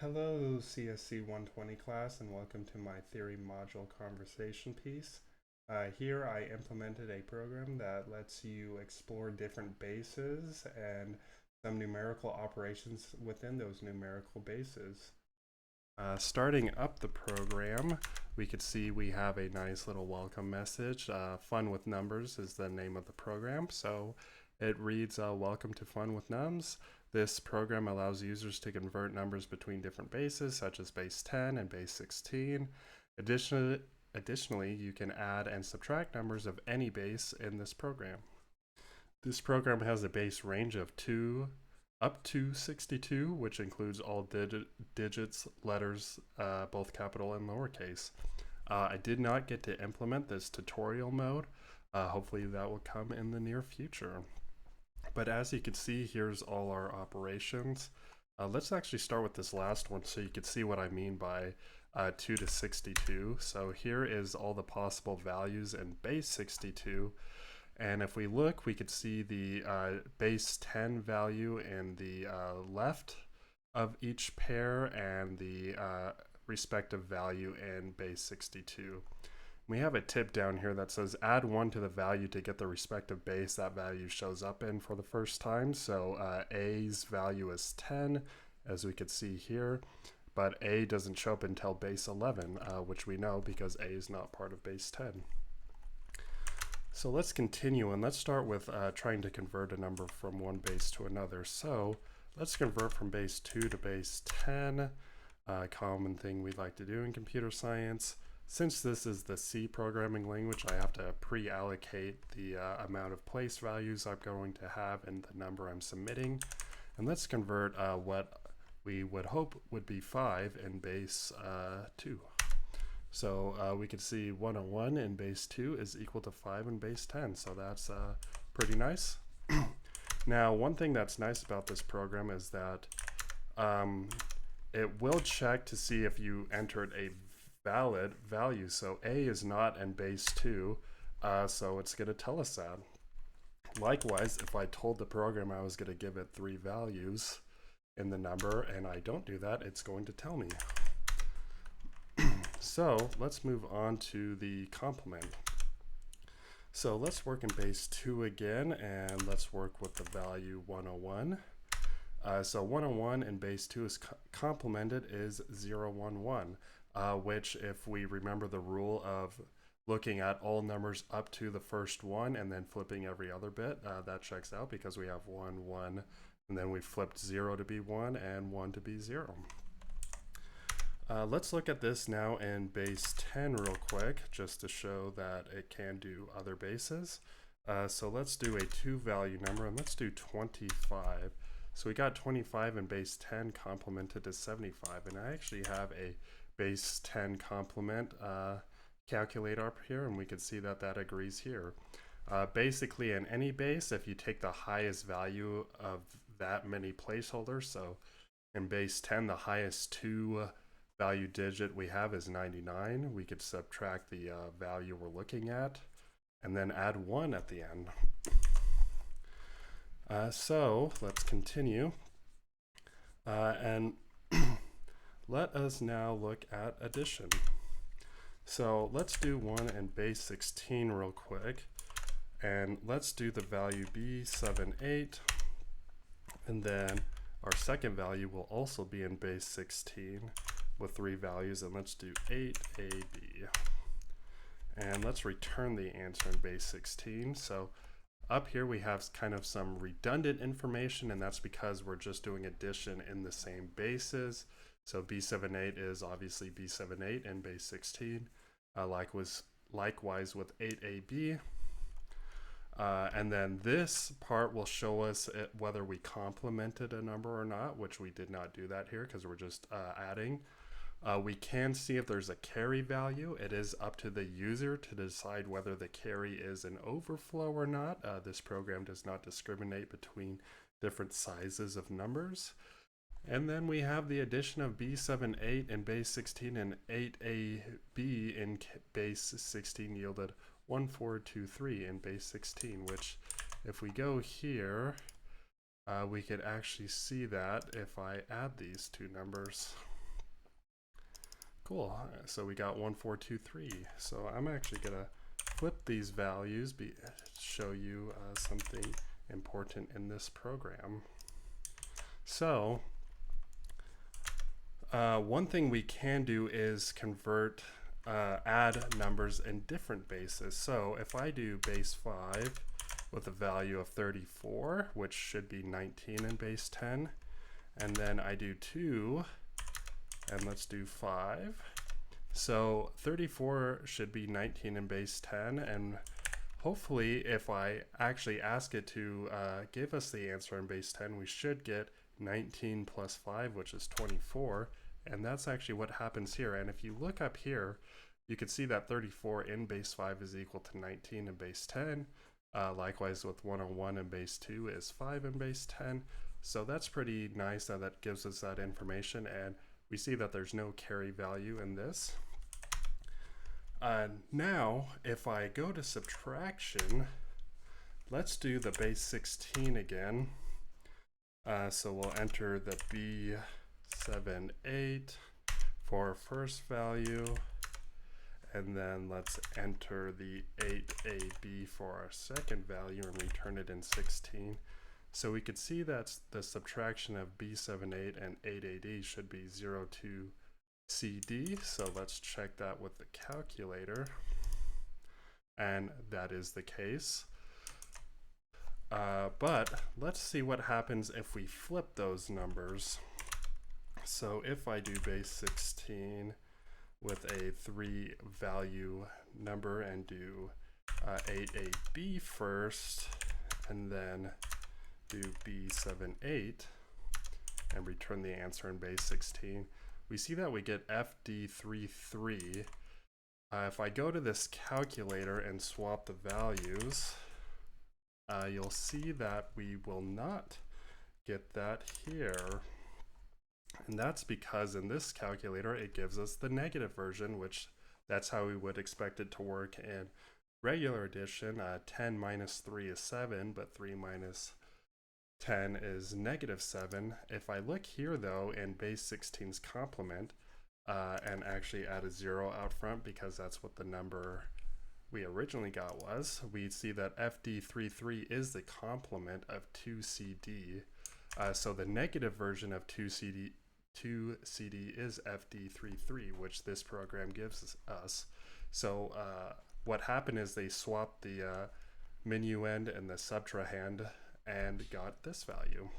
Hello, CSC 120 class, and welcome to my theory module conversation piece. Here I implemented a program that lets you explore different bases and some numerical operations within those numerical bases. Starting up the program, we could see we have a nice little welcome message. Fun with Numbers is the name of the program, so it reads, welcome to Fun with Nums. This program allows users to convert numbers between different bases, such as base 10 and base 16. Additionally, you can add and subtract numbers of any base in this program. This program has a base range of 2 up to 62, which includes all digits, letters, both capital and lowercase. I did not get to implement this tutorial mode. Hopefully that will come in the near future. But as you can see, here's all our operations. Let's actually start with this last one so you can see what I mean by 2 to 62. So here is all the possible values in base 62. And if we look, we could see the base 10 value in the left of each pair and the respective value in base 62. We have a tip down here that says add 1 to the value to get the respective base that value shows up in for the first time. So A's value is 10, as we could see here, but A doesn't show up until base 11, which we know because A is not part of base 10. So let's continue, and let's start with trying to convert a number from one base to another. So let's convert from base 2 to base 10, a common thing we like to do in computer science. Since this is the C programming language, I have to pre-allocate the amount of place values I'm going to have in the number I'm submitting. And let's convert what we would hope would be 5 in base 2. So we could see 101 in base 2 is equal to 5 in base 10. So that's pretty nice. Now, one thing that's nice about this program is that it will check to see if you entered a valid value. So A is not in base 2, so it's going to tell us that. Likewise, if I told the program I was going to give it 3 values in the number and I don't do that, it's going to tell me. So let's move on to the complement. So let's work in base 2 again, and let's work with the value 101. So 101 in base 2 is complemented is 011, which if we remember the rule of looking at all numbers up to the first one and then flipping every other bit, that checks out because we have 1, 1, and then we flipped 0 to be 1 and 1 to be 0. Let's look at this now in base 10 real quick, just to show that it can do other bases. So let's do a 2-value number, and let's do 25. So we got 25 in base 10 complemented to 75, and I actually have a base 10 complement calculator up here, and we can see that that agrees here. Basically, in any base, if you take the highest value of that many placeholders, so in base 10, the highest 2 value digit we have is 99. We could subtract the value we're looking at and then add 1 at the end. So let's continue. And let us now look at addition. So let's do one in base 16 real quick. And let's do the value B78. And then our second value will also be in base 16 with 3 values, and let's do 8AB. And let's return the answer in base 16. So up here we have kind of some redundant information, and that's because we're just doing addition in the same bases. So B78 is obviously B78 in base 16, likewise with 8AB. And then this part will show us whether we complemented a number or not, which we did not do that here because we're just adding. We can see if there's a carry value. It is up to the user to decide whether the carry is an overflow or not. This program does not discriminate between different sizes of numbers. And then we have the addition of B78 in base 16 and 8AB in base 16 yielded 1423 in base 16, which if we go here, we could actually see that if I add these two numbers. Cool, so we got 1, 4, 2, 3. So I'm actually gonna flip these values, show you something important in this program. So one thing we can do is convert, add numbers in different bases. So if I do base 5 with a value of 34, which should be 19 in base 10, and then I do 2, and let's do 5. So 34 should be 19 in base 10, and hopefully if I actually ask it to give us the answer in base 10, we should get 19 plus 5, which is 24, and that's actually what happens here. And if you look up here, you can see that 34 in base 5 is equal to 19 in base 10. Likewise with 101 in base 2 is 5 in base 10. So that's pretty nice that that gives us that information, and we see that there's no carry value in this. Now, if I go to subtraction, let's do the base 16 again. So we'll enter the B78 for our first value, and then let's enter the 8AB for our second value and return it in 16. So we could see that the subtraction of B78 and 8AD should be 0 to CD. So let's check that with the calculator. And that is the case. But let's see what happens if we flip those numbers. So if I do base 16 with a 3 value number and do 8AB first, and then do B78 and return the answer in base 16, we see that we get FD33. If I go to this calculator and swap the values, you'll see that we will not get that here. And that's because in this calculator, it gives us the negative version, which that's how we would expect it to work in regular addition. 10 minus 3 is 7, but 3 minus 10 is negative 7. If I look here though in base 16's complement and actually add a 0 out front, because that's what the number we originally got was, we see that FD33 is the complement of 2CD. So the negative version of 2CD is FD33, which this program gives us. So what happened is they swapped the minuend and the subtrahend and got this value.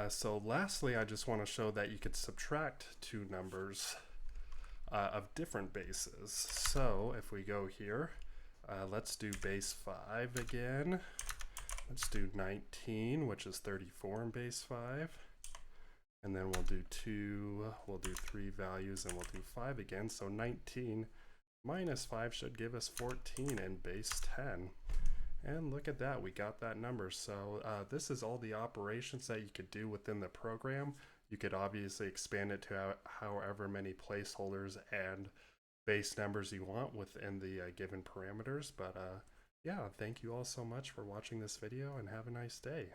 So lastly, I just want to show that you could subtract two numbers of different bases. So if we go here, let's do base 5 again. Let's do 19, which is 34 in base 5. And then we'll do 2, we'll do 3 values, and we'll do 5 again. So 19 minus 5 should give us 14 in base 10. And look at that, we got that number. So this is all the operations that you could do within the program. You could obviously expand it to however many placeholders and base numbers you want within the given parameters. But yeah, thank you all so much for watching this video, and have a nice day.